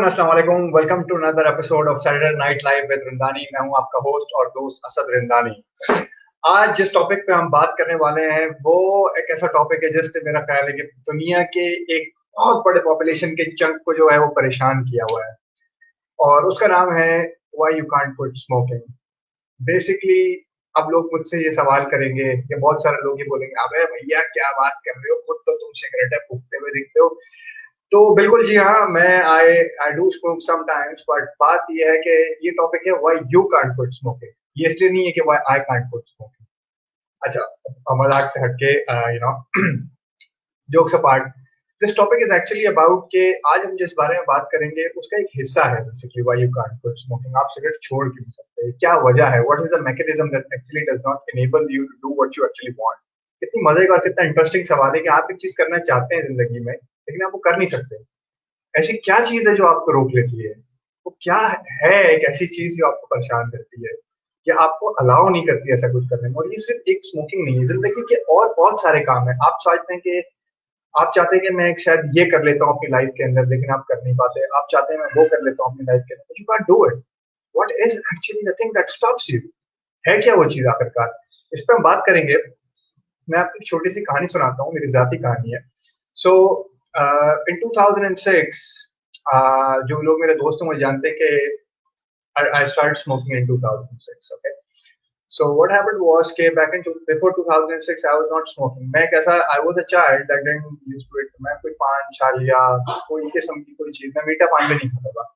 Everyone, अस्सलाम वालेकुम। Welcome to another episode of Saturday night live with Rindani. मैं हूं आपका होस्ट और दोस्त असद रिंदानी। आज जिस टॉपिक पे हम बात करने वाले हैं वो एक ऐसा टॉपिक है जिससे मेरा ख्याल है कि दुनिया के एक बहुत बड़े पॉपुलेशन के चंक को जो है वो परेशान किया हुआ है, और उसका नाम है why you can't quit smoking. Basically अब लोग मुझसे ये सवाल करेंगे कि बहुत सारे लोग ये बोलेंगे, अबे भैया क्या बात कर रहे हो, खुद तो तुम सिगरेटें फूकते हुए दिखते हो। तो बिल्कुल जी हाँ, मैं I do smoke sometimes, but बात ये है कि ये टॉपिक है why you can't quit smoking. ये इसलिए नहीं है कि why I can't quit smoking. अच्छा, मजाक से हटके jokes apart, this topic is actually about कि आज हम जिस बारे में बात करेंगे उसका एक हिस्सा है basically why you can't quit smoking. आप सिगरेट छोड़ क्यों नहीं सकते, क्या वजह है, what is the mechanism that actually does not enable you to do what you actually want. कितनी मजे का और कितना इंटरेस्टिंग सवाल है कि आप एक चीज करना चाहते हैं जिंदगी में लेकिन आप वो कर नहीं सकते। ऐसी क्या चीज है जो आपको रोक लेती है? वो क्या है एक ऐसी चीज जो आपको परेशान करती है या आपको अलाउ नहीं करती ऐसा कुछ करने में? और ये सिर्फ एक स्मोकिंग नहीं है, जिंदगी के और बहुत सारे काम है। आप चाहते हैं कि मैं शायद ये कर लेता हूँ अपनी लाइफ के अंदर, लेकिन आप कर नहीं पाते। आप चाहते हैं मैं वो कर लेता हूँ अपनी लाइफ के अंदर, you can't do it. What is actually the thing that stops you? है क्या वो चीज आखिरकार? इस पर हम बात करेंगे। मैं आपको एक छोटी सी कहानी सुनाता हूँ, मेरी जाती कहानी है। सो इन 2006, जो लोग मेरे दोस्त हैं मुझे जानते हैं कि I started smoking in 2006. Okay, so what happened was कि before 2006 I was not smoking. मैं कैसा, I was a child that didn't used to it. मैं कोई पान छालिया कोई किस्म की कोई चीज, मैं मीठा पान भी नहीं खाता था।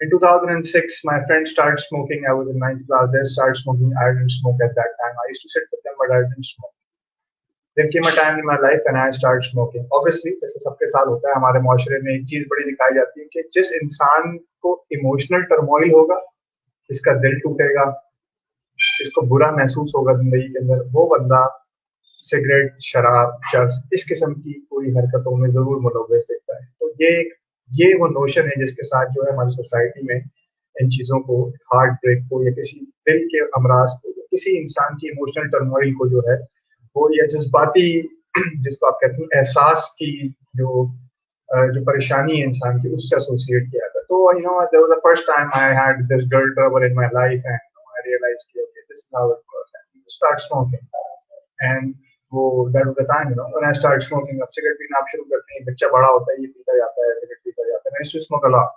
In 2006, my friends started smoking. I was in ninth class. They started smoking. I didn't smoke at that time. I used to sit with them, but I didn't smoke. There came a time in my life when I started smoking. Obviously, जैसे सबके साथ होता है, हमारे माशरे में एक चीज बड़ी दिखाई जाती है कि जिस इंसान को इमोशनल टर्मोइल होगा, जिसका दिल टूटेगा, जिसको बुरा महसूस होगा जिंदगी के अंदर, वो बंदा सिगरेट, शराब, चर्स, इस किस्म की कोई हरकतों में जरूर मुलव्वस दिखता है। तो ये वो नोशन है जिसके साथ जो है हमारी सोसाइटी में इन चीजों को, हार्ट ब्रेक को या किसी दिल के अमराज को या किसी इंसान की इमोशनल टर्मोइल को जो है वो, या जज्बाती जिसको आप कहते हैं एहसास की जो परेशानी है इंसान की, उससे एसोसिएट किया था। तो there was the first time I had this girl trouble in my life and I realized कि okay, this is how it works and you start smoking. And वो that was the time when I start smoking. अब cigarette पीना आप शुरू करते हैं, बच्चा बड़ा होता है, ये पीता जाता है, सिगरेट पीता जाता है। I used to smoke a lot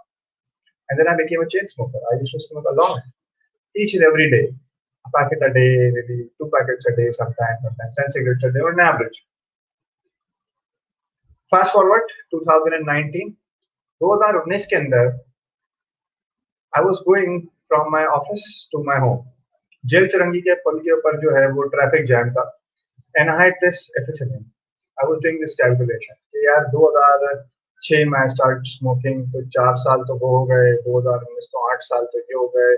and then I became a chain smoker. I used to smoke a lot each and every day, a packet a day, maybe 2 packets a day, sometimes 10 cigarettes a day on average. Fast forward 2019, 2019 के अंदर I was going from my office to my home. Jail Chowrangi के पुल के ऊपर जो है वो traffic jam था, and I had this epiphany. I was doing this calculation कि यार 2006 में I started smoking, तो 4 साल तो वो हो गए, 2019 तो 8 साल तो ये हो गए,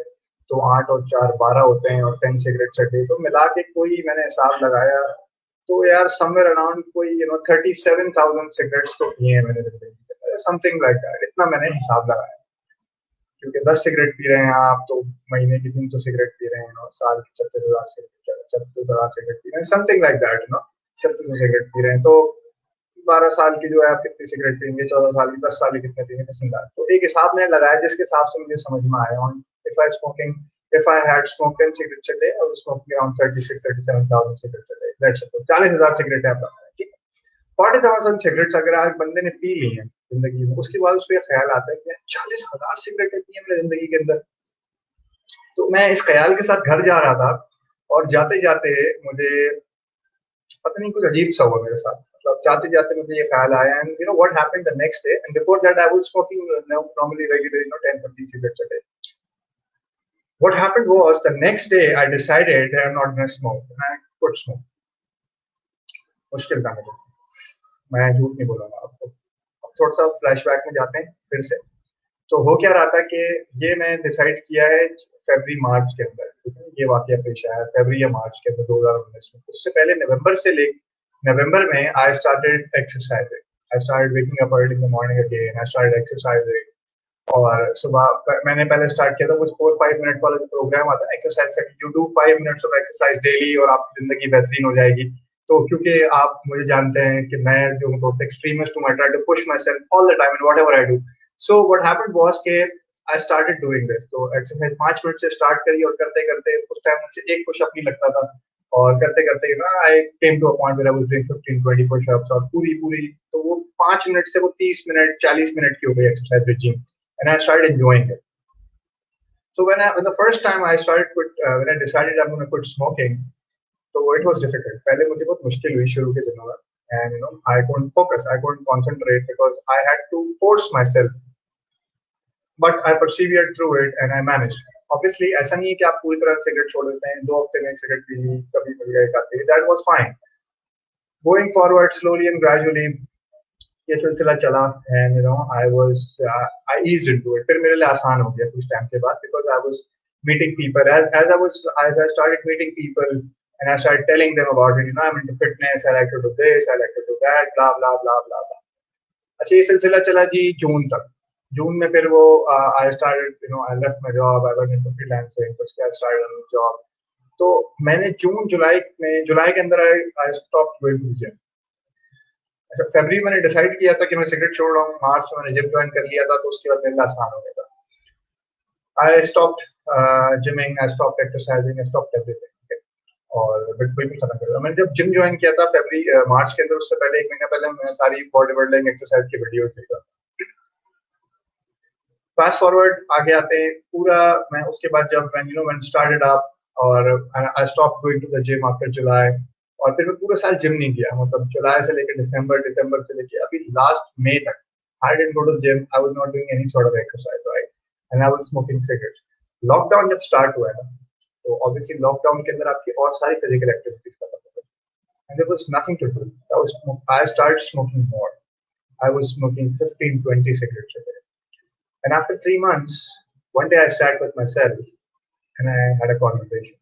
तो 8 और 4 12 होते हैं, और 10 सिगरेट्स अ डे, तो मिला के कोई मैंने हिसाब लगाया तो यार समवेयर अराउंड कोई 37,000 सिगरेट्स तो पिए हैं मैंने जिंदगी में, समथिंग लाइक दैट। इतना मैंने हिसाब लगाया, क्योंकि 10 सिगरेट पी रहे हैं आप तो महीने की 300 सिगरेट पी रहे हैं, और साल की 36,000 सिगरेट पी रहे हैं, something like that. 3600 cigarette P रहे हैं तो 12 साल की जो है आप कितनी सिगरेट पियेंगे, 14 साल की, 10 साल की कितने पियेंगे, पसंद। तो एक हिसाब मैंने लगाया जिसके हिसाब से मुझे समझ में आया, if I had smoked 10 cigarettes a day, I was smoking around 37,000 cigarettes a day. Let's suppose 40,000 cigarette है आपका, ठीक है। 40,000 सिगरेट्स अगर आज बंदे ने पी ली है जिंदगी में, उसके बाद उसको ये ख्याल आता है कि 40,000 सिगरेटें पी है मैंने जिंदगी के अंदर। तो मैं इस ख्याल के साथ घर जा रहा था, और जाते जाते मुझे पता नहीं कुछ अजीब सा हुआ मेरे साथ। मतलब जाते जाते मुझे ये ख्याल आया, and what happened the next day, and before that I was smoking normally regularly 10-15 cigarettes a day. What happened was the next day I decided that I'm not going to smoke, and I quit smoke. मुश्किल था मुझे, मैं झूठ नहीं बोलूंगा आपको। अब थोड़ा सा फ्लैशबैक में जाते हैं फिर से। तो हो क्या रहा था कि ये मैं डिसाइड किया है फरवरी मार्च के अंदर, ये वाकया पेश आया फरवरी या मार्च के अंदर 2019 में। उससे पहले नवंबर में I started exercising. I started waking up early in the morning again, I started exercising. और सुबह मैंने पहले स्टार्ट किया था कुछ 4-5 मिनट वाला जो प्रोग्राम आता है एक्सरसाइज का, you do 5 minutes of exercise daily और आपकी जिंदगी बेहतरीन हो जाएगी। तो क्योंकि आप मुझे जानते हैं कि मैं जो हूँ एक्सट्रीमिस्ट हूँ, I try to push my self all the time in whatever I do. So what happened was कि I started doing this. तो एक्सरसाइज 5 मिनट से स्टार्ट करी और करते करते उस टाइम मुझे एक पुशअप नहीं लगता था और करते करते I came to a point where I was doing 15-20 pushups और पूरी पूरी तो वो 5 मिनट से वो 30 मिनट 40 मिनट की हो गई exercise gym and I started enjoying it. So when the first time I started when I decided I'm going to quit smoking, so it was difficult. पहले मुझे बहुत मुश्किल हुई शुरू के दिनों में, and I couldn't focus, I couldn't concentrate because I had to force myself. But I persevered through it and I managed. Obviously, ऐसा नहीं है कि आप पूरी तरह सिगरेट छोड़ देते हैं, 2 हफ्ते में एक सिगरेट पी ली, कभी कभी एक आती है. That was fine. Going forward slowly and gradually, ये सिलसिला चला and I eased into it. फिर मेरे लिए आसान हो गया कुछ टाइम के बाद because I was meeting people as I started meeting people and I started telling them about it. I'm into fitness. I like to do this. I like to do that. Blah blah blah blah blah. अच्छा ये सिलसिला चला जी जून तक. जून में फिर वो I started I left my job. I went into freelancing. उसके बाद started a new job. तो मैंने जुलाई के अंदर I stopped going to the gym. अच्छा फरवरी मैंने डिसाइड किया था कि मैं सिगरेट छोड़ रहा हूँ. मार्च में मैंने जिम ज्वाइन कर लिया था तो उसके बाद मेरे लिए आसान हो गया था. I stopped gymming, I stopped exercising, I stopped everything. और बिल्कुल भी खत्म कर दिया. मैंने जब जिम ज्वाइन किया था मार्च के अंदर, उससे पहले 1 महीना पहले मैं सारी बॉडी बिल्डिंग एक्सरसाइज की वीडियोस देखा. फास्ट फॉरवर्ड आगे आते हैं पूरा. मैं उसके बाद जब when started up और I stopped going to the gym after July और फिर मैं पूरा साल जिम नहीं किया. मतलब जुलाई से लेकर दिसंबर से लेकर अभी लास्ट मई तक I didn't go to the gym. I was not doing any sort of exercise, right? And I was smoking cigarettes. Lockdown जब स्टार्ट हुआ है ना तो ऑब्वियसली लॉकडाउन के अंदर आपकी और सारी फिजिकल एक्टिविटीज खत्म हो गई. And there was nothing to do. I started smoking more. I was smoking 15-20 cigarettes a day. And after 3 months, one day I sat with myself and I had a conversation.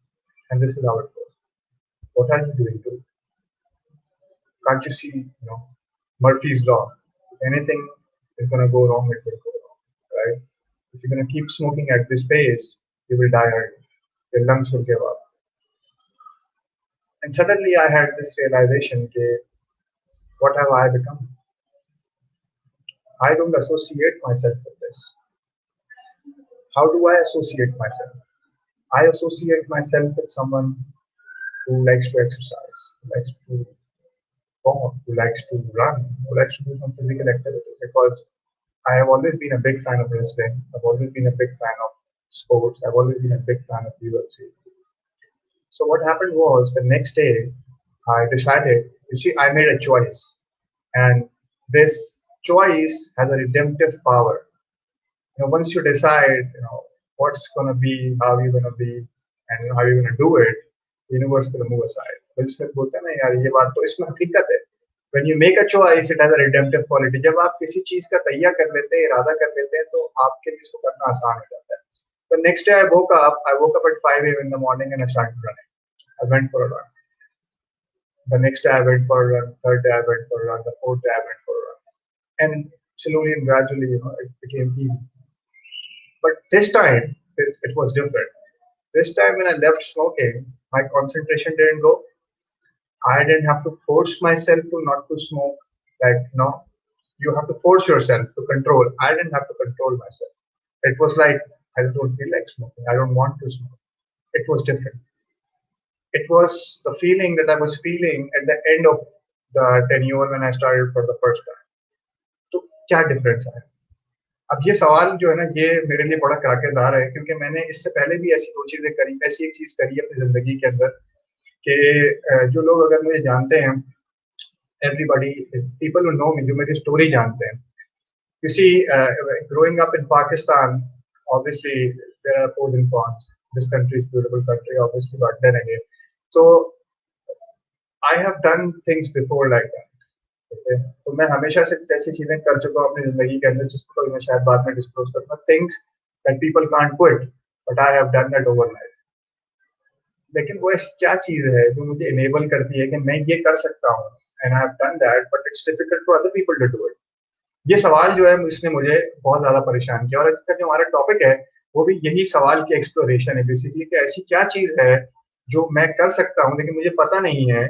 And this is how it goes. What are you doing to? Can't you see, Murphy's Law? If anything is going to go wrong, it will go wrong, right? If you're going to keep smoking at this pace, you will die early. Your lungs will give up. And suddenly I had this realization that what have I become? I don't associate myself with this. How do I associate myself? I associate myself with someone who likes to exercise, who likes to walk, who likes to run, who likes to do some physical activity. Because I have always been a big fan of wrestling. I've always been a big fan of sports. I've always been a big fan of UFC. So what happened was the next day I decided, I made a choice. And this choice has a redemptive power. Once you decide, what's going to be, how you're going to be, and how you're going to do it, the universe will move aside. When you make a choice, it has a redemptive quality. जब आप किसी चीज का तैयार कर लेते हैं, इरादा कर लेते हैं, तो आपके लिए इसको करना आसान हो जाता है. The next day I woke up at 5 a.m. in the morning and I started running. I went for a run. The next day I went for a run. Third day I went for a run. The fourth day I went for a run. And slowly and gradually, it became easy. But this time, it was different. This time when I left smoking, my concentration didn't go. I didn't have to force myself to not to smoke. You have to force yourself to control. I didn't have to control myself. It was like, I don't feel like smoking. I don't want to smoke. It was different. It was the feeling that I was feeling at the end of the tenure when I started for the first time. तो क्या difference है? अब ये सवाल जो है ना, ये मेरे लिए बड़ा कराकेदार है, क्योंकि मैंने इससे पहले भी ऐसी 2 चीजें करी, ऐसी एक चीज करी अपनी जिंदगी के अंदर कि जो लोग अगर मुझे जानते हैं, everybody, people who know me, जो मेरी स्टोरी जानते हैं. You see, growing up in Pakistan, obviously there are pros and cons. This country is a beautiful country, obviously, but then again, so I have done things before like that. Okay? तो मैं हमेशा से ऐसी चीजें कर चुका हूँ अपनी जिंदगी के अंदर, जिसको मैं शायद बाद में डिस्क्लोज करूँगा. Things that people can't quit, but I have done that overnight. लेकिन वो ऐसी क्या चीज है जो मुझे enable करती है कि मैं ये कर सकता हूँ, and I have done that, but it's difficult for other people to do it. ये सवाल जो है इसने मुझे बहुत ज्यादा परेशान किया, और आज का जो हमारा टॉपिक है वो भी यही सवाल की एक्सप्लोरेशन है बेसिकली, कि ऐसी क्या चीज है जो मैं कर सकता हूँ लेकिन मुझे पता नहीं है,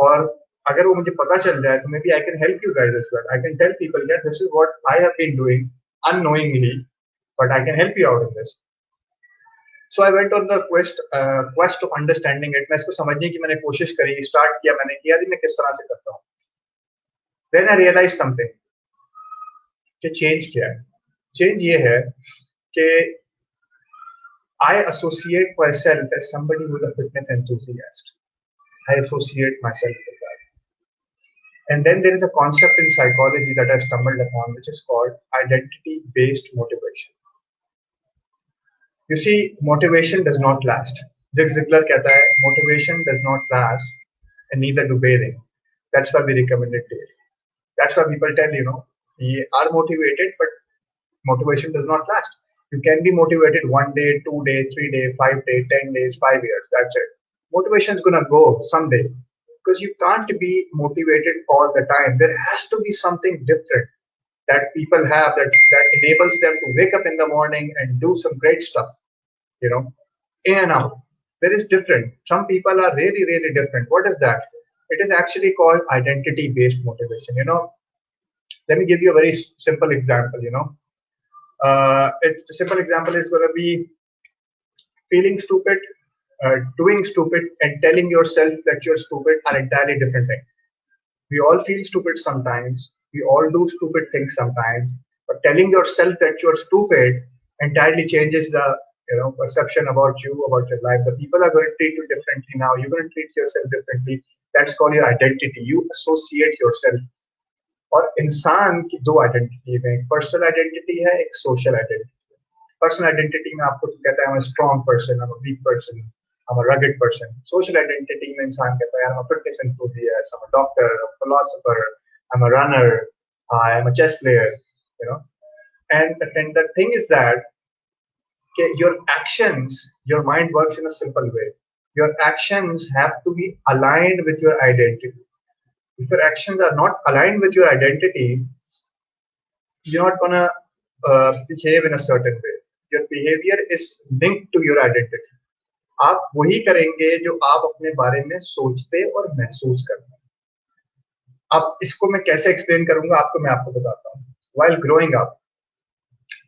और अगर वो मुझे पता चल जाए तो maybe I can help you guys as well. I can tell people that this is what I have been doing unknowingly, but I can help you out in this. So I went on the quest of understanding it. मैं इसको समझने की मैंने कोशिश करी, start किया मैंने कि यार मैं किस तरह से करता हूँ. Then I realized something कि चेंज क्या है. चेंज ये है कि I associate myself as somebody who is a fitness enthusiast. I associate myself with that. And then there is a concept in psychology that I stumbled upon, which is called identity-based motivation. You see, motivation does not last. Zig Ziglar कहता है, motivation does not last, and neither do bathing. That's why we recommend it daily. That's why people tell, we are motivated, but motivation does not last. You can be motivated 1 day, 2 days, 3 days, 5 days, 10 days, 5 years. That's it. Motivation is gonna go someday because you can't be motivated all the time. There has to be something different that people have that enables them to wake up in the morning and do some great stuff. In and out. There is different. Some people are really, really different. What is that? It is actually called identity-based motivation. Let me give you a very simple example. It's a simple example is going to be feeling stupid, doing stupid, and telling yourself that you're stupid are entirely different things. We all feel stupid sometimes. We all do stupid things sometimes. But telling yourself that you're stupid entirely changes the perception about you, about your life. The people are going to treat you differently now. You're going to treat yourself differently. That's called your identity. You associate yourself. और इंसान की दो identity है, एक personal identity है, एक social identity है. Personal identity में आपको कहता है I'm a strong person, I'm a weak person, I'm a rugged person. Social identity में इंसान कहता है I'm a fitness enthusiast, I'm a doctor, I'm a philosopher, I'm a runner, I am a chess player, And the thing is that your actions, your mind works in a simple way. Your actions have to be aligned with your identity. If your actions are not aligned with your identity, you're not gonna behave in a certain way. Your behavior is linked to your identity. आप वही करेंगे जो आप अपने बारे में सोचते और महसूस करते हैं. अब इसको मैं कैसे एक्सप्लेन करूंगा मैं आपको बताता हूँ. While growing up,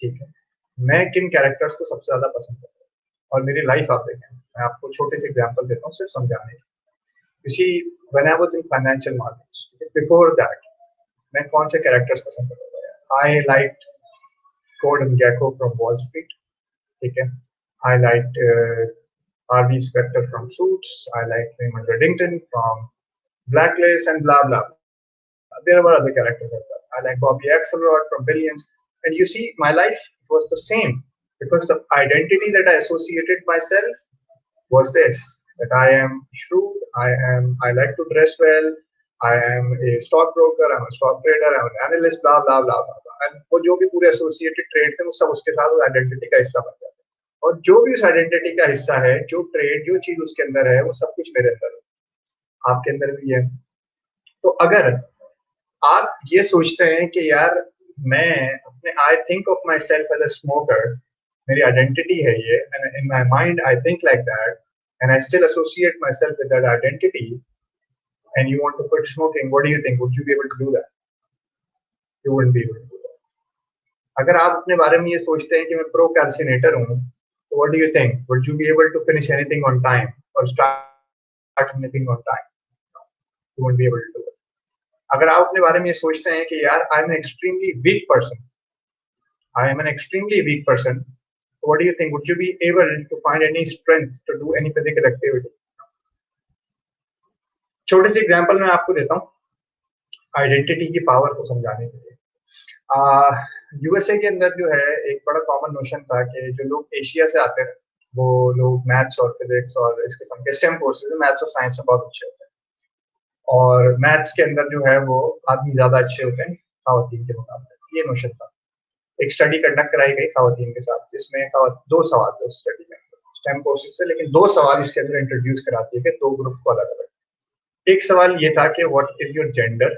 ठीक है, मैं किन कैरेक्टर्स को सबसे ज्यादा पसंद करता हूँ और मेरी लाइफ आप देखें. मैं आपको छोटे से एग्जांपल देता हूँ सिर्फ समझाने के. You see, when I was in financial markets, before that, मैं कौन से characters पसंद करता था? I liked Gordon Gekko from Wall Street, ठीक है? I liked Harvey Specter from Suits. I liked Raymond Reddington from Blacklist and blah blah. There were other characters as well. I liked Bobby Axelrod from Billions. And you see, my life was the same because the identity that I associated myself was this. That I am shrewd, I like to dress well, I am a stockbroker, I'm a stock trader, I'm an analyst, blah blah blah blah. And वो जो भी पूरे associated trade थे वो सब उसके साथ उस identity का हिस्सा बन जाते हैं. और जो भी उस identity का हिस्सा है, जो trade, जो चीज उसके अंदर है, वो सब कुछ मेरे अंदर है. आपके अंदर भी है. तो अगर आप ये सोचते हैं कि यार मैं अपने I think of myself as a smoker, मेरी identity है ये, and in my mind I think like that. And I still associate myself with that identity, and you want to quit smoking, what do you think? Would you be able to do that? You wouldn't be able to do that. अगर आप अपने बारे में ये सोचते हैं कि मैं procrastinator हूँ, so what do you think? Would you be able to finish anything on time or start anything on time? No, you won't be able to do it. अगर आप अपने बारे में ये सोचते हैं कि यार I am an extremely weak person, I am an extremely weak person. What do you think? Would you be able to find any strength to do any physical activity? छोटे से एग्जांपल मैं आपको देता हूँ आइडेंटिटी की power को समझाने के लिए. यूएसए के अंदर जो है एक बड़ा कॉमन नोशन था कि जो लोग एशिया से आते हैं वो लोग मैथ्स और फिजिक्स और इस किस्म के स्टेम कोर्सेज मैथ्स और साइंस में बहुत अच्छे होते हैं. और मैथ्स के अंदर जो है वो आदमी ज्यादा अच्छे होते हैं खवातीन के मुकाबले. ये नोशन था. एक स्टडी कंडक्ट कराई गई खवातीन के साथ जिसमें 2 सवाल थे उस स्टडी में स्टेम कोर्सेज से, लेकिन 2 सवाल इसके अंदर इंट्रोड्यूस कराती है कि 2 ग्रुप को अलग अलग. एक सवाल ये था कि व्हाट इज योर जेंडर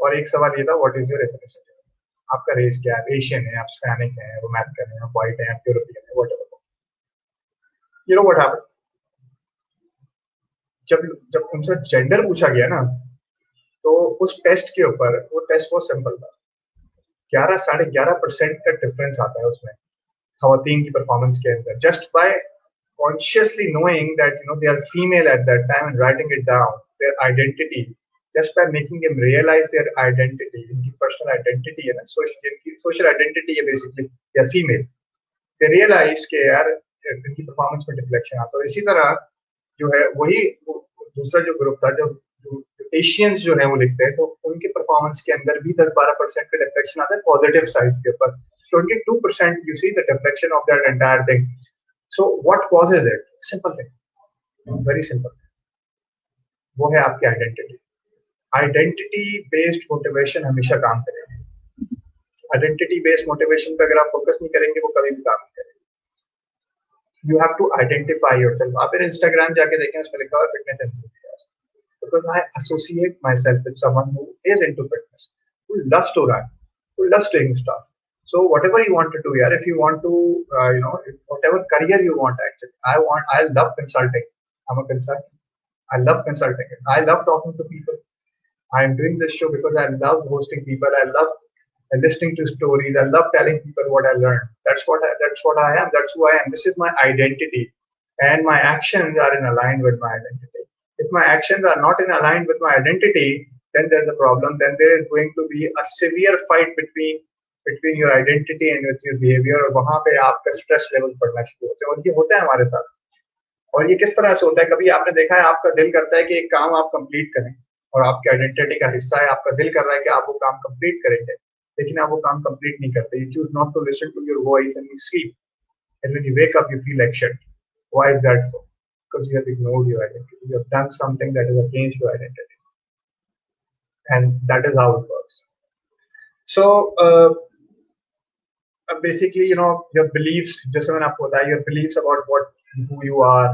और एक सवाल ये था व्हाट इज योर एथनिसिटी. आपका रेस क्या है? एशियन है, आप हिस्पैनिक हैं, रोमैनिकन है, आप व्हाइट हैं, आप यूरोपियन है, whatever. You know what happened? जब उनसे जेंडर पूछा गया ना तो उस टेस्ट के ऊपर, वो टेस्ट बहुत सिंपल था. 11-11.5% का डिफरेंस आता है उसमें खवातीन की परफॉर्मेंस के अंदर, just by consciously knowing that they are female at that time and writing it down, their identity, just by making them realize their identity, इनकी personal identity है ना, social identity है basically, they are female, they realized कि यार इनकी performance में deflection आता है। इसी तरह जो है वही दूसरा जो ग्रुप था, जो एशियंस जो है वो लिखते हैं, तो उनके परफॉर्मेंस के अंदर भी 10-12% का डिफ्लेक्शन आता है पॉजिटिव साइड के ऊपर, 22% you see the deflection of that entire thing. So what causes it? Simple thing, very simple. वो है आपकी आइडेंटिटी। आइडेंटिटी बेस्ड मोटिवेशन हमेशा काम करेगी। आइडेंटिटी बेस्ड मोटिवेशन पे अगर आप फोकस नहीं करेंगे वो कभी भी काम नहीं करेगी। You have to identify yourself. आप इंस्टाग्राम जाके देखें, उसमें लिखा हुआ है fitness enthusiast, because I associate myself with someone who is into fitness, who loves to run, who loves doing stuff. So whatever you want to do, yeah, if you want to, whatever career you want, actually, I love consulting. I'm a consultant. I love consulting. I love talking to people. I am doing this show because I love hosting people. I love listening to stories. I love telling people what I learned. That's what I am. That's who I am. This is my identity, and my actions are in aligned with my identity. If my actions are not in aligned with my identity, then there's a problem. Then there is going to be a severe fight between your identity and with your behavior, और वहां पे आपका stress level बढ़ना शुरू होते हैं। और ये होता है हमारे साथ। और ये किस तरह से होता है? कभी आपने देखा है आपका दिल करता है कि एक काम आप कंप्लीट करें और आपके आइडेंटिटी का हिस्सा है, आपका दिल कर रहा है कि आप वो काम कंप्लीट करेंगे, लेकिन आप वो काम कंप्लीट नहीं करते। You choose not to listen to your voice and you sleep, and when you wake up you feel like shit. Why is that so? Because you have ignored your identity. You have done something that is against your identity, and that is how it works. So basically, your beliefs, just मैंने आपको बताया, your beliefs about who you are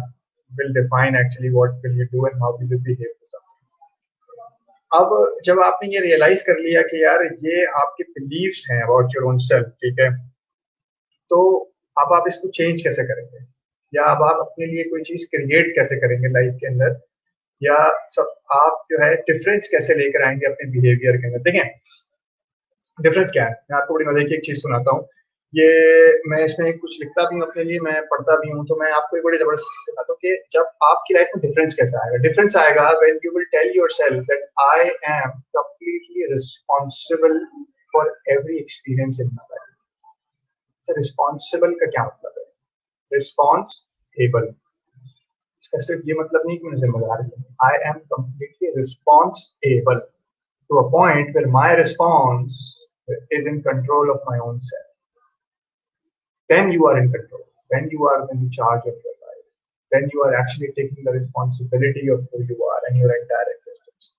will define actually what will you do and how will you behave to something. अब जब आपने ये realise कर लिया कि यार ये आपके beliefs हैं about your own self, ठीक है, तो अब आप इसको चेंज कैसे करेंगे, या अब आप अपने लिए कोई चीज क्रिएट कैसे करेंगे लाइफ के अंदर, या सब आप जो है डिफरेंस कैसे लेकर आएंगे अपने बिहेवियर के अंदर। देखें डिफरेंस क्या है, मैं आपको बड़ी मजे की एक चीज सुनाता हूँ। ये मैं इसमें कुछ लिखता भी हूँ अपने लिए, मैं पढ़ता भी हूँ, तो मैं आपको एक बड़ी जबरदस्त चीज सुनाता हूँ कि जब आपकी लाइफ में डिफरेंस कैसे आएगा। डिफरेंस आएगा when you will tell yourself that I am completely responsible for every experience in my life. Responsible का क्या मतलब है? रिस्पॉन्सिबल, इसका सिर्फ ये मतलब नहीं कि मैं जिम्मेदार हूँ। I am completely responsible to a point where my response is in control of my own self. Then you are in control. Then you are in charge of your life. Then you are actually taking the responsibility of who you are and your entire existence.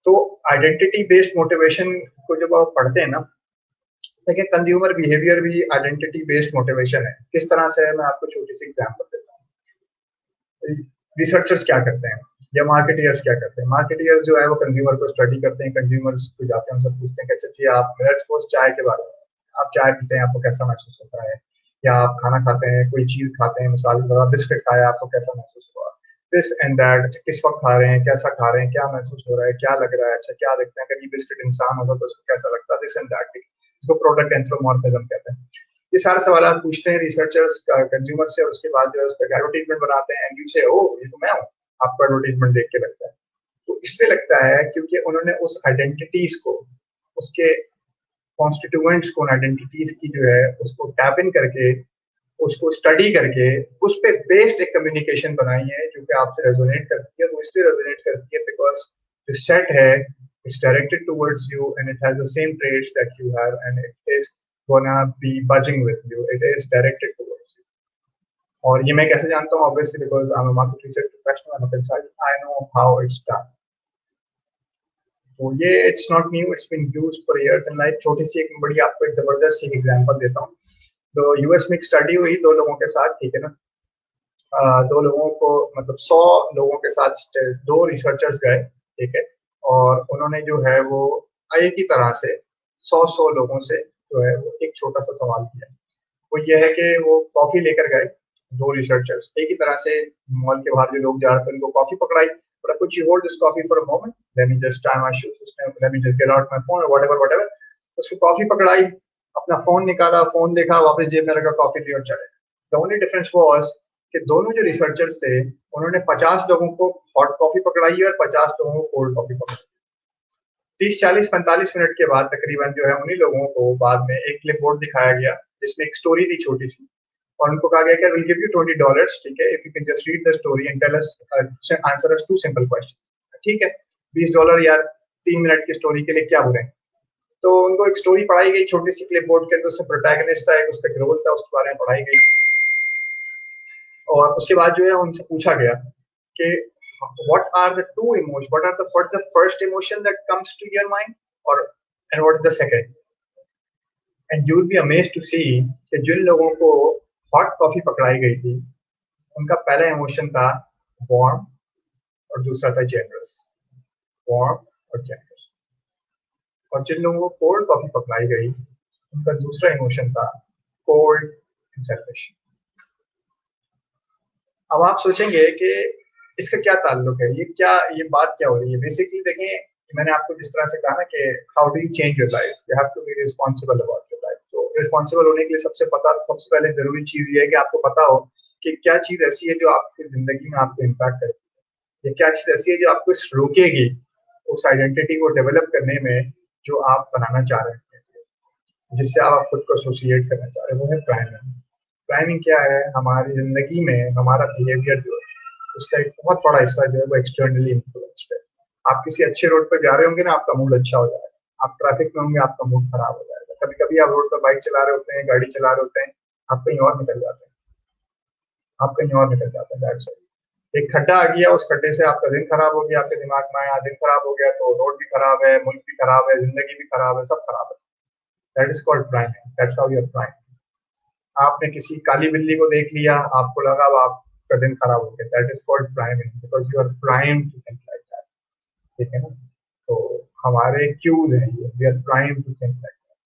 तो identity based motivation को जब आप पढ़ते हैं ना, देखिए consumer behaviour भी identity based motivation है। किस तरह से है, मैं आपको छोटी सी एग्जांपल देता हूँ। रिसर्चर्स क्या करते हैं या मार्केटियर्स क्या करते हैं? मार्केटियर्स जो है वो कंज्यूमर को स्टडी करते हैं। कंज्यूमर्स को जाते हैं, उनसे पूछते हैं कि अच्छा जी आप, लेट्स सपोज चाय के बारे में, आप चाय पीते हैं, आपको कैसा महसूस होता है? या आप खाना खाते हैं, कोई चीज खाते हैं, मिसाल के तौर बिस्किट खाया, आपको कैसा महसूस हुआ? दिस एंड दैट, अच्छा किस वक्त खा रहे हैं, कैसा खा रहे हैं, क्या महसूस हो रहा है, क्या लग रहा है, अच्छा क्या दिखता है, अगर ये बिस्किट इंसान होगा तो उसको कैसा लगता है? दिस एंड दैट, इसको प्रोडक्ट एंथ्रोमॉर्फिज्म कहते हैं। ये सारे सवाल आप पूछते हैं रिसर्चर्स कंज्यूमर से, और उसके बाद जो है उस पर एडवर्टीजमेंट बनाते हैं, एंड यू से ओ ये तो मैं हूँ, आपको एडवर्टीजमेंट देख के लगता है। तो इसलिए लगता है क्योंकि उन्होंने उस आइडेंटिटीज को, उसके कॉन्स्टिट्यूएंट्स को, आइडेंटिटीज की जो है उसको टैप इन करके, उसको स्टडी करके, उस पे बेस्ड एक कम्युनिकेशन बनाई है जो कि आपसे रेजोनेट करती है। वो इसलिए रेजोनेट करती है बिकॉज जो सेट है it's directed towards you and it has the same traits that you have and it is gonna be buzzing with you, it is directed towards you. और ये मैं कैसे जानता हूँ? Obviously because I am a market research professional, I am a consultant, I know how it's done. तो ये it's not new, it's been used for years in life. छोटी सी एक बड़ी आपको एक जबरदस्त सी एग्जांपल देता हूँ। तो यूएस में एक स्टडी हुई 2 लोगों के साथ, ठीक है ना, 2 लोगों को, मतलब 100 लोगों के साथ 2 रिसर्चर्स गए, ठीक है, और उन्होंने जो है वो एक ही तरह से 100 लोगों से जो है वो एक छोटा सा सवाल किया। वो ये है कि वो कॉफी लेकर गए, 2 रिसर्चर्स एक ही तरह से मॉल के बाहर जो लोग जा रहे थे उनको कॉफी पकड़ाई, but could you hold this coffee for a moment? Let me just tie my shoes, let me just get out my phone or whatever. उसको कॉफी पकड़ाई, अपना फोन निकाला, फोन देखा, वापस जेब में रखा, कॉफी पी और चले। द ओनली डिफरेंस वाज कि दोनों जो रिसर्चर्स थे उन्होंने 50 लोगों को हॉट कॉफी पकड़ाई और 50 लोगों को कोल्ड कॉफी पकड़ाई। 30, 40, 45 मिनट के बाद तकरीबन जो है उन्हीं लोगों को बाद में एक क्लिप बोर्ड दिखाया गया जिसमें एक स्टोरी थी छोटी सी, और उनको कहा गया कि विल गिव यू $20, ठीक है, if you can just read the story and tell us answer us 2 simple question. ठीक है, $20 यार 3 मिनट की स्टोरी के लिए क्या बुरे हैं। तो उनको एक स्टोरी पढ़ाई गई छोटी सी क्लिप बोर्ड के अंदर, उसमें प्रोटैगनिस्ट था, एक उसका रोल था, उसके बारे में पढ़ाई गई। और उसके बाद जो है उनसे पूछा गया कि what's the first emotion that comes to your mind, or and what is the second? And you will be amazed to see कि जिन लोगों को हॉट कॉफी पकड़ाई गई थी उनका पहला इमोशन था वार्म और दूसरा था जेनरस। वार्म और जेनरस। और जिन लोगों को कोल्ड कॉफी पकड़ाई गई उनका दूसरा इमोशन था कोल्ड एंड सेल्फिश। अब आप सोचेंगे कि इसका क्या ताल्लुक है, ये बात क्या हो रही है। बेसिकली देखें, मैंने आपको जिस तरह से कहा ना कि how do you change your life, you have to be responsible about your life. तो रिस्पॉन्सिबल होने के लिए सबसे पहले जरूरी चीज ये है कि आपको पता हो कि क्या चीज ऐसी है जो आपकी जिंदगी में आपको इम्पैक्ट करेगी, या क्या चीज ऐसी है जो आपको रोकेगी उस आइडेंटिटी को डेवलप करने में जो आप बनाना चाह रहे हैं, जिससे आप खुद को एसोसिएट करना चाह रहे हैं। वो है प्राइमिंग। प्राइमिंग क्या है? हमारी जिंदगी में हमारा बिहेवियर जो है उसका एक बहुत बड़ा हिस्सा जो है वो एक्सटर्नली इन्फ्लुएंस्ड है। आप किसी अच्छे रोड पर जा रहे होंगे ना, आपका मूड अच्छा हो जाएगा। आप ट्रैफिक में होंगे, आपका मूड खराब हो जाएगा। कभी कभी आप रोड पर बाइक चला रहे होते हैं, गाड़ी चला रहे होते हैं, आप कहीं और निकल जाते हैं, दैट्स इट। एक खड्डा आ गया, उस खड्डे से आपका दिन खराब हो गया, आपके दिमाग में आया दिन खराब हो गया तो रोड भी खराब है, मुल्क भी खराब है, जिंदगी भी खराब है, सब खराब है। That is called priming. That's how you are priming. आपने किसी काली बिल्ली को देख लिया, आपको लगा अब आपका दिन खराब हो गया, that is called priming, because you are primed to think like that. ठीक है ना? तो हमारे क्यूज हैं ये, we are primed to think like that.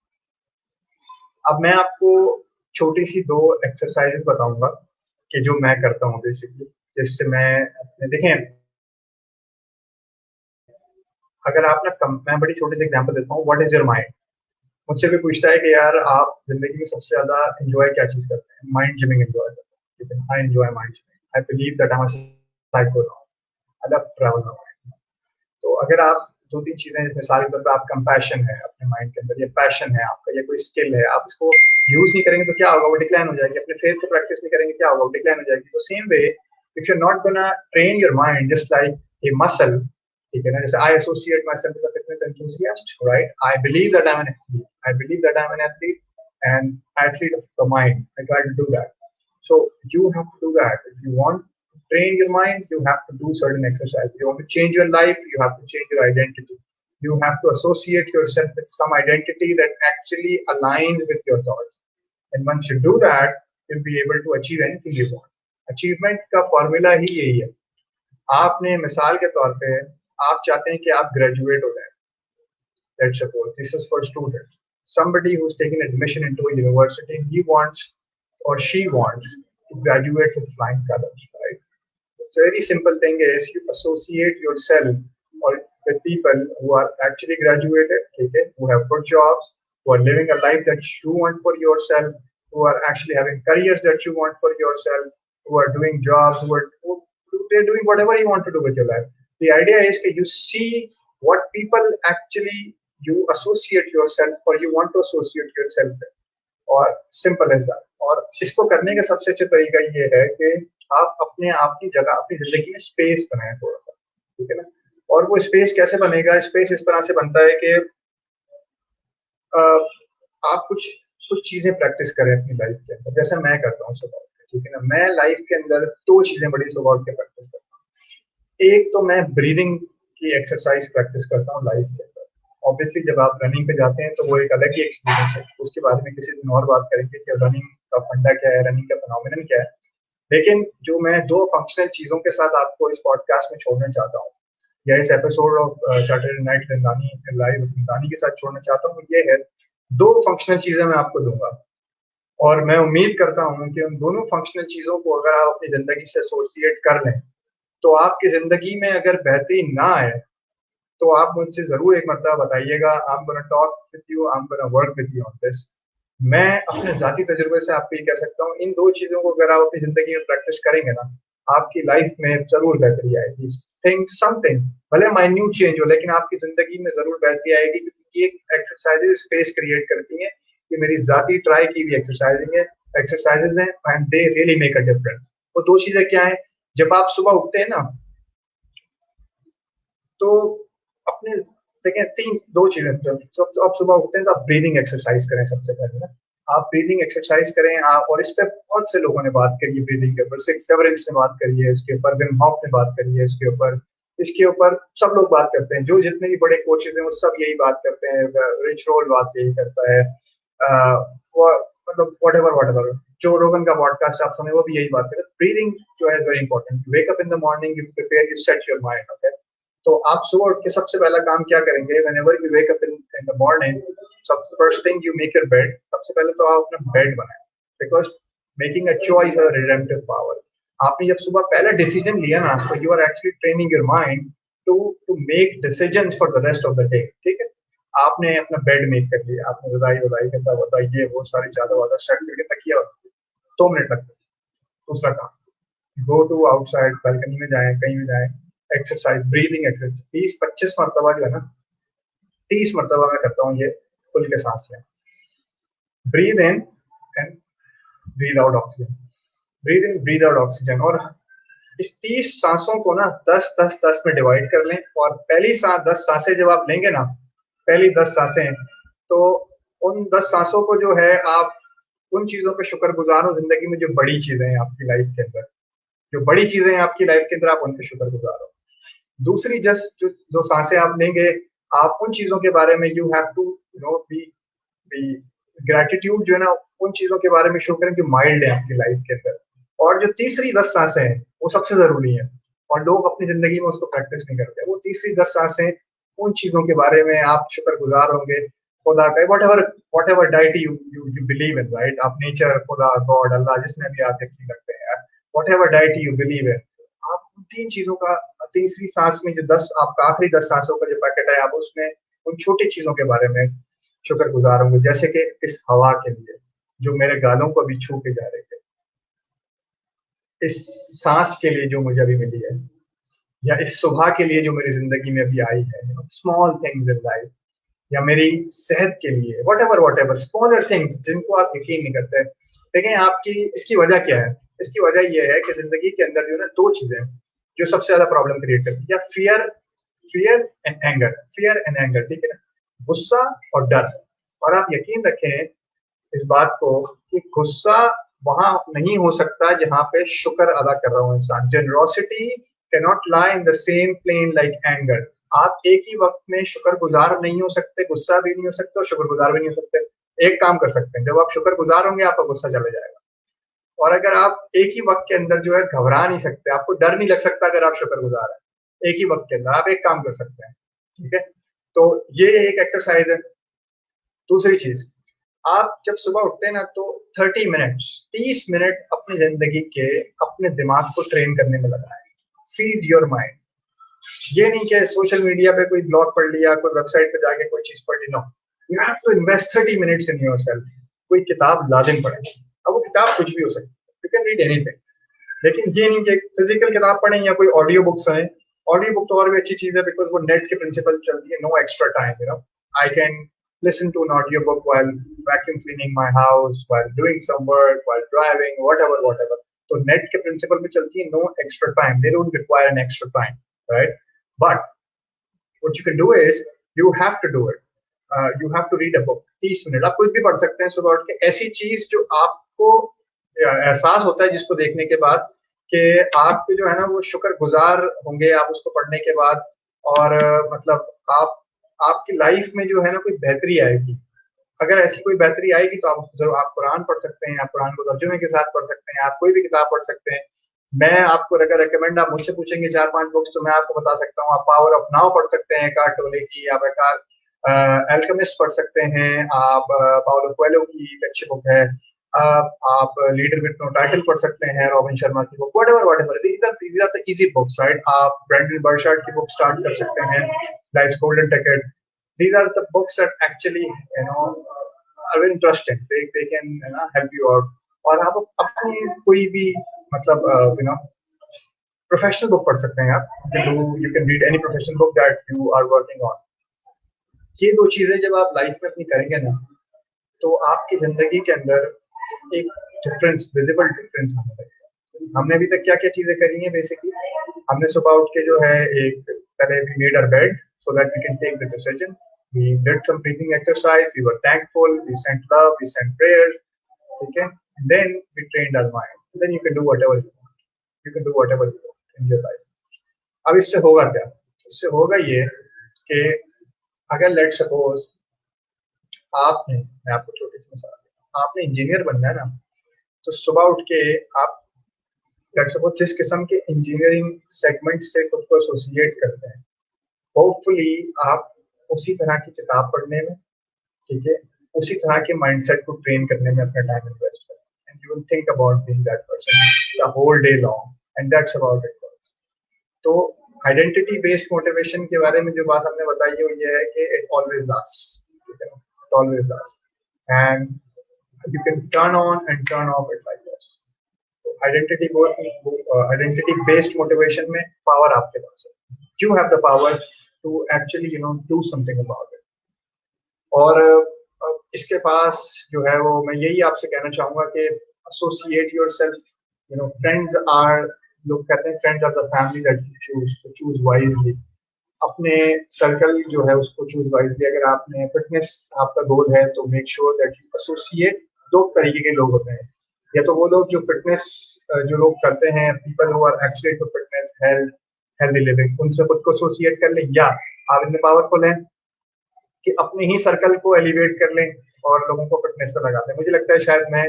अब मैं आपको छोटी सी 2 एक्सरसाइजेस बताऊंगा कि जो मैं करता हूँ बेसिकली, जिससे मैं देखें, अगर आप ना मैं बड़ी छोटी सी एग्जांपल देता हूँ। What is your mind? मुझसे भी पूछता है कि यार आप जिंदगी में सबसे ज्यादा एंजॉय क्या चीज करते हैं? माइंड जिमिंग एंजॉय करते हैं। ठीक है, I enjoy mind gymming. I believe that I am a psycho now. I love travel now. तो अगर आप 2-3 चीजें, मिसाल के तौर पर आप कंपैशन है अपने माइंड के अंदर, या पैशन है आपका, या कोई स्किल है, आप इसको यूज नहीं करेंगे तो क्या होगा? वो डिक्लाइन हो जाएगी। अपने फेथ को प्रैक्टिस नहीं करेंगे क्या होगा? वो डिक्लाइन हो जाएगी। तो same way, if you are not gonna train your mind just like a muscle, ठीक है ना, जैसे I associate my self with a fitness enthusiast, right? I believe that I am an athlete, and athlete of the mind. I try to do that. So you have to do that. If you want to train your mind, you have to do certain exercise. If you want to change your life, you have to change your identity. You have to associate yourself with some identity that actually aligns with your thoughts. And once you do that, you'll be able to achieve anything you want. Achievement का formula ही यही है। आपने मिसाल के तौर पे आप चाहते हैं कि आप ग्रेजुएट हो जाए। Let's suppose this is for students. Somebody who's taken admission into a university, he wants or she wants to graduate with flying colors, right? The very simple thing is you associate yourself or with people who are actually graduated, okay, who have good jobs, who are living a life that you want for yourself, who are actually having careers that you want for yourself, who are doing jobs, they're doing whatever you want to do with your life. The idea is that you see what people actually you associate yourself or you want to associate yourself with, और simple as that. और इसको करने का सबसे अच्छा तरीका ये है कि आप अपने आप की जगह अपनी जिंदगी में स्पेस बनाएं थोड़ा सा। ठीक है ना? और वो स्पेस कैसे बनेगा? स्पेस इस तरह से बनता है कि आप कुछ चीजें प्रैक्टिस करें अपनी लाइफ के अंदर, जैसे मैं करता हूँ सुबह। ठीक है ना? मैं लाइफ के अंदर 2 चीजें बड़ी सुबह उठ के प्रैक्टिस करता हूँ। एक तो मैं ब्रीदिंग की एक्सरसाइज प्रैक्टिस करता हूँ लाइफ के अंदर। ऑब्वियसली जब आप रनिंग पे जाते हैं तो वो एक अलग ही एक्सपीरियंस है, उसके बारे में किसी दिन और बात करेंगे कि रनिंग का फंडा क्या है, रनिंग का फिनोमिनन क्या है। लेकिन जो मैं 2 फंक्शनल चीजों के साथ आपको इस पॉडकास्ट में छोड़ना चाहता हूँ, या इस episode of Saturday night Zindani live Zindani के साथ छोड़ना चाहता हूँ, ये है 2 फंक्शनल चीजें मैं आपको दूंगा। और मैं उम्मीद करता हूँ कि उन दोनों फंक्शनल चीजों को अगर आप अपनी जिंदगी से एसोसिएट कर लें तो आपकी जिंदगी में अगर बेहतरी ना आए तो आप मुझसे जरूर एक मरतबा बताइएगा। I am gonna talk with you, I am gonna work with you on this. मैं अपने जाती तजुर्बे से आपको ये कह सकता हूँ, इन दो चीजों को अगर आप अपनी जिंदगी में प्रैक्टिस करेंगे ना, आपकी लाइफ में जरूर बेहतरी आएगी। थिंक समथिंग, भले माइन्यूट चेंज हो, लेकिन आपकी जिंदगी में जरूर बेहतरी आएगी, क्योंकि ये एक्सरसाइजेज स्पेस क्रिएट करती हैं। ये मेरी जाती ट्राई की हुई एक्सरसाइजेज हैं, and they really make a difference. वो दो चीजें क्या है, जब आप सुबह उठते हैं ना, तो अपने देखें तीन दो चीजें, जब आप सुबह उठते हैं तो आप ब्रीदिंग एक्सरसाइज करें सबसे पहले ना। आप ब्रीदिंग एक्सरसाइज करें आप, और इस पे बहुत से लोगों ने बात करी है ब्रीदिंग के ऊपर। सिक्स सेवरेंस ने बात करी है इसके ऊपर, विम हॉफ ने बात करी है इसके ऊपर सब लोग बात करते हैं। जो जितने भी बड़े कोचेज हैं वो सब यही बात करते हैं। रिच रोल बात यही करता है, वो मतलब वट एवर जो रोगन का पॉडकास्ट आप सुने वो भी यही बात करते हैं। ब्रीदिंग जो है very important. Wake up in the morning, you prepare, you set your mind, okay. तो आप सुबह उठ के सबसे पहला काम क्या करेंगे, whenever you wake up in the morning, सब first thing you make your bed. सबसे पहले तो आप अपना बेड बनाएं, बिकॉज मेकिंग अ चॉइस है रिडेम्पटिव पावर। आपने जब सुबह पहला डिसीजन लिया ना, तो you are actually training your mind to to make decisions for the rest of the day, ठीक है। आपने अपना बेड मेक कर लिया, आपने रजाई वजाई करता बताइए वो सारी चादर वादर सेट करके तकिया 2 मिनट लगते। दूसरा काम, गो टू आउटसाइड, बालकनी में जाएं, कहीं भी जाएं, एक्सरसाइज, ब्रीदिंग एक्सरसाइज 20-25 मरतबा जो है ना, 30 मरतबा मैं करता हूँ ये। खुल के सांस लें, breathe in and breathe out oxygen, breathe in breathe out oxygen. और इस 30 सांसों को ना 10-10-10 में डिवाइड कर लें। और पहली 10 सांसें जब आप लेंगे ना, पहली 10 सांसें, तो उन 10 सांसों को जो है आप उन चीजों पे शुक्रगुजार हो जिंदगी में, जो बड़ी चीजें हैं आपकी लाइफ के अंदर, जो बड़ी चीजें हैं आपकी लाइफ के अंदर, आप उन पे शुक्रगुजार हो। दूसरी जो सांसें आप लेंगे, आप उन चीजों के बारे में you have to be gratitude जो है ना, उन चीजों के बारे में शो करें जो माइल्ड है आपकी लाइफ के अंदर। और जो तीसरी 10 सांसें हैं वो सबसे जरूरी है, और लोग अपनी जिंदगी में उसको प्रैक्टिस नहीं करते। वो तीसरी 10 सांसें, उन चीजों के बारे में आप शुक्रगुजार होंगे। खुदा का what ever deity you believe in, right. आप नेचर, खुदा, गॉड, अल्लाह, जिसमें भी आप यकीन रखते हैं, what ever deity you believe in, आप उन तीन चीजों का तीसरी सांस में, जो 10 आपका आखिरी 10 सांसों का जो पैकेट है, आप उसमें उन छोटी चीजों के बारे में शुक्रगुजार होंगे। जैसे कि इस हवा के लिए जो मेरे गालों को अभी छू के जा रहे थे, इस सांस के लिए जो मुझे अभी मिली है, या इस सुबह के लिए जो मेरी जिंदगी में अभी आई है, स्मॉल थिंग्स इन लाइफ, या मेरी सेहत के लिए, वट एवर स्मॉलर थिंग्स जिनको आप यकीन नहीं करते। देखें आपकी इसकी वजह क्या है। इसकी वजह यह है कि जिंदगी के अंदर जो है दो चीजें जो सबसे ज्यादा प्रॉब्लम क्रिएट करती है, या फियर एंड एंगर, ठीक है ना, गुस्सा और डर। और आप यकीन रखें इस बात को कि गुस्सा वहां नहीं हो सकता जहां पे शुक्र अदा कर रहा हो इंसान। Generosity can not lie in the same plane like anger. आप एक ही वक्त में शुक्रगुजार नहीं हो सकते, गुस्सा भी नहीं हो सकते और शुक्रगुजार भी नहीं हो सकते। एक काम कर सकते हैं, जब आप शुक्रगुजार होंगे आपका गुस्सा चला जाएगा। और अगर आप एक ही वक्त के अंदर जो है घबरा नहीं सकते, आपको डर नहीं लग सकता अगर आप शुक्रगुजार हैं, एक ही वक्त के अंदर आप एक काम कर सकते हैं, ठीक है। तो ये एक एक्सरसाइज है। दूसरी चीज, आप जब सुबह उठते हैं ना, तो 30 मिनट अपनी जिंदगी के अपने दिमाग को ट्रेन करने में लगाएं। Feed your mind. ये नहीं कि सोशल मीडिया पे कोई ब्लॉग पढ़ लिया, कोई वेबसाइट पे जाके कोई चीज पढ़ ली, no, you have to invest 30 minutes in yourself. कोई किताब लाजिम पढ़ें, अब वो किताब कुछ भी हो सकती है, यू कैन रीड एनीथिंग, लेकिन ये नहीं कि फिजिकल किताब पढ़ें या कोई ऑडियो बुक सुने। ऑडियो बुक तो और भी अच्छी चीज है, बिकॉज वो नेट के प्रिंसिपल चलती है, no extra time, you know. I can listen to an audiobook while vacuum cleaning my house, while doing some work, while driving, whatever. तो नेट के प्रिंसिपल पे चलती है, no extra time, they don't require an extra time, right? But what you can do is you have to do it. You have to read a book 30 minute. आप कुछ भी पढ़ सकते हैं सुबह उठ के, ऐसी चीज जो आपको एहसास होता है जिसको देखने के बाद कि आप जो है ना वो शुक्रगुजार होंगे आप उसको पढ़ने के बाद। और मतलब आपकी लाइफ में जो है ना कोई बेहतरी आएगी। अगर ऐसी कोई बेहतरी आएगी तो आप उसको जरूर, आप कुरान पढ़ सकते हैं, आप कुरान को तर्जुमे के साथ पढ़ सकते हैं, आप कोई भी किताब पढ़ सकते हैं। मैं आपको अगर रिकमेंड आप मुझसे पूछेंगे 4-5 बुक्स, तो मैं आपको बता सकता हूँ। आप पावर ऑफ नाउ पढ़ सकते हैं एकार्ट टोले की, आप एल्केमिस्ट पढ़ सकते हैं, आप पाउलो कोएल्हो की एक अच्छी बुक है, आप लीडर विद नो टाइटल पढ़ सकते हैं, रॉबिन शर्मा की book, whatever these are the easy books, right? आप ब्रेंडन बर्शार्ड की बुक स्टार्ट कर सकते हैं, life's golden ticket. These are the books that actually are very interesting. They can help you out. और आप अपनी कोई भी मतलब प्रोफेशनल बुक पढ़ सकते हैं आप. You can read any professional book that you are working on. ये दो चीजें जब आप लाइफ में अपनी करेंगे ना, तो आपकी जिंदगी के अंदर एक डिफरेंस, विजिबल डिफरेंस आने लगेगा. हमने अभी तक क्या क्या चीजें करी हैं बेसिकली. हमने सुबह उठ के जो है एक पहले we made our bed so that we can take the decision. We did some breathing exercise, we were thankful, we sent love, we sent prayers. ठीक है. Then we trained our mind. Then you can do whatever you want. You can do whatever you want in your life. अब इससे होगा क्या? इससे होगा ये कि अगर लेट्स सपोज आपने, मैं आपको छोटी सी मिसाल, आपने इंजीनियर बनना है ना, तो सुबह उठ के आप लेट्स सपोज जिस किस्म के इंजीनियरिंग सेगमेंट से खुद को एसोसिएट करते हैं, होपफुली आप उसी तरह की किताब पढ़ने में, ठीक है, उसी तरह के माइंडसेट को ट्रेन करने में अपना टाइम इन्वेस्ट करें. And you will think about being that person the whole day long, and that's about it. तो आइडेंटिटी बेस्ड मोटिवेशन के बारे में जो बात हमने बताई है वो ये है कि it always lasts. It always does, and you can turn on and turn off it like this. Identity based motivation में power आपके पास है. You have the power to actually do something about it. और इसके पास जो है वो मैं यही आपसे कहना चाहूँगा कि associate yourself. Friends are, लोग कहते हैं friends are the family that you choose, to choose wisely. अपने सर्कल जो है उसको चूज वाइजली. अगर आपने फिटनेस आपका गोल है तो make sure that you associate. दो तरीके के लोग होते हैं, या तो वो लोग जो फिटनेस जो लोग करते हैं, people who are actually to fitness, health, healthy living, उनसे खुद को एसोसिएट कर लें, या आप इतने पावरफुल हैं कि अपने ही सर्कल को एलिवेट कर लें और लोगों को फिटनेस पर लगा दें. मुझे लगता है शायद मैं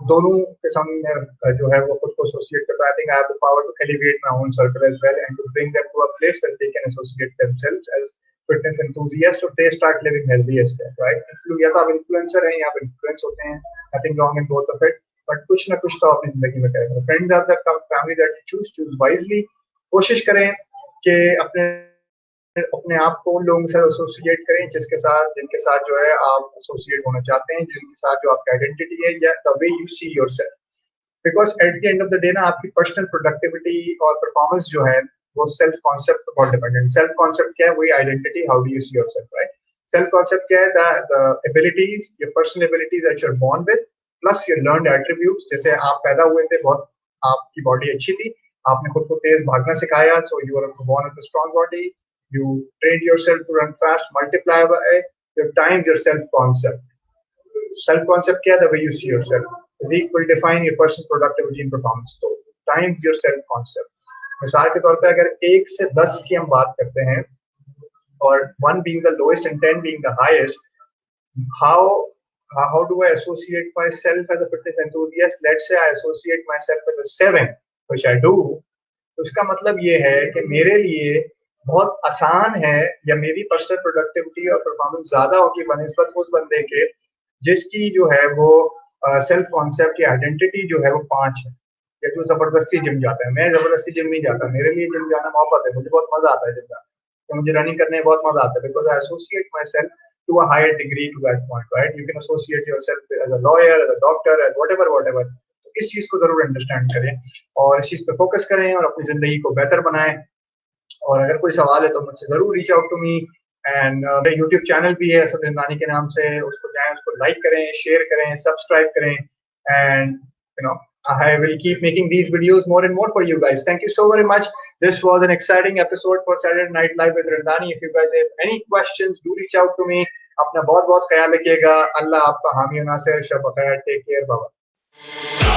दोनों के सामने जो है वो खुद को एसोसिएट करता है. I think I have the power to elevate my own circle as well and to bring them to a place where they can associate themselves as fitness enthusiast, और they start living healthy as well, right? या तो आप influencer हैं या आप influence होते हैं. I think long in both of it, but कुछ ना कुछ तो अपनी जिंदगी में करेंगे. Friends are the family that you choose wisely. कोशिश करें कि अपने आप को उन लोगों से एसोसिएट करें जिनके साथ जो है आप एसोसिएट होना चाहते हैं, जिनके साथ जो आपकी आइडेंटिटी है, या the way you see yourself. Because at the end of the day ना आपकी पर्सनल प्रोडक्टिविटी और परफॉर्मेंस जो है वो सेल्फ कॉन्सेप्ट पर बहुत डिपेंडेंट. सेल्फ कॉन्सेप्ट क्या है? वही identity. How do you see yourself, right? Self concept क्या है? The abilities, your personal abilities that you are born with, plus your learned attributes. जैसे आप पैदा हुए थे, बहुत आपकी बॉडी अच्छी थी, आपने खुद को तेज भागना सिखाया, so you are born with a strong body. You trained yourself to run fast, multiply by your times your self-concept. Self-concept क्या है? The way you see yourself is equal define your personal productivity and performance. So times your self-concept. मिसाल के तौर पे अगर 1 से 10 की हम बात करते हैं और 1 being the lowest and 10 being the highest, how do I associate myself as a fitness enthusiast? Let's say I associate myself with a 7, which I do. तो इसका मतलब ये है कि मेरे लिए बहुत आसान है, या मेरी पर्सनल प्रोडक्टिविटी और परफॉर्मेंस ज्यादा होगी बनिस्बत उस बंदे के जिसकी जो है वो सेल्फ कॉन्सेप्ट या आइडेंटिटी जो है वो 5 है, या जो जबरदस्ती जिम जाता है. मैं जबरदस्ती जिम नहीं जाता, मेरे लिए जिम जाना मोहब्बत है, मुझे बहुत मजा आता है जिम जाना, तो मुझे रनिंग करने में बहुत मजा आता है. Because I associate my self to a higher degree to that point, right? You can associate yourself as a lawyer, as a doctor, as whatever. तो इस चीज को जरूर अंडरस्टैंड करें और इस चीज पे फोकस करें और अपनी जिंदगी को बेहतर बनाएं. और अगर कोई सवाल है तो मुझसे जरूर reach out to me. And मेरा यूट्यूब चैनल भी है असद रिंदानी के नाम से, उसको जाएं, उसको लाइक करें, शेयर करें, सब्सक्राइब करें. And I will keep making these videos more and more for you guys. Thank you so very much. This was an exciting episode for Saturday Night Live with Rindani. If you guys have any questions, do reach out to me. अपना बहुत बहुत ख्याल रखिएगा. अल्लाह आपका हामी नासिर. शब खैर. Take care. Bye.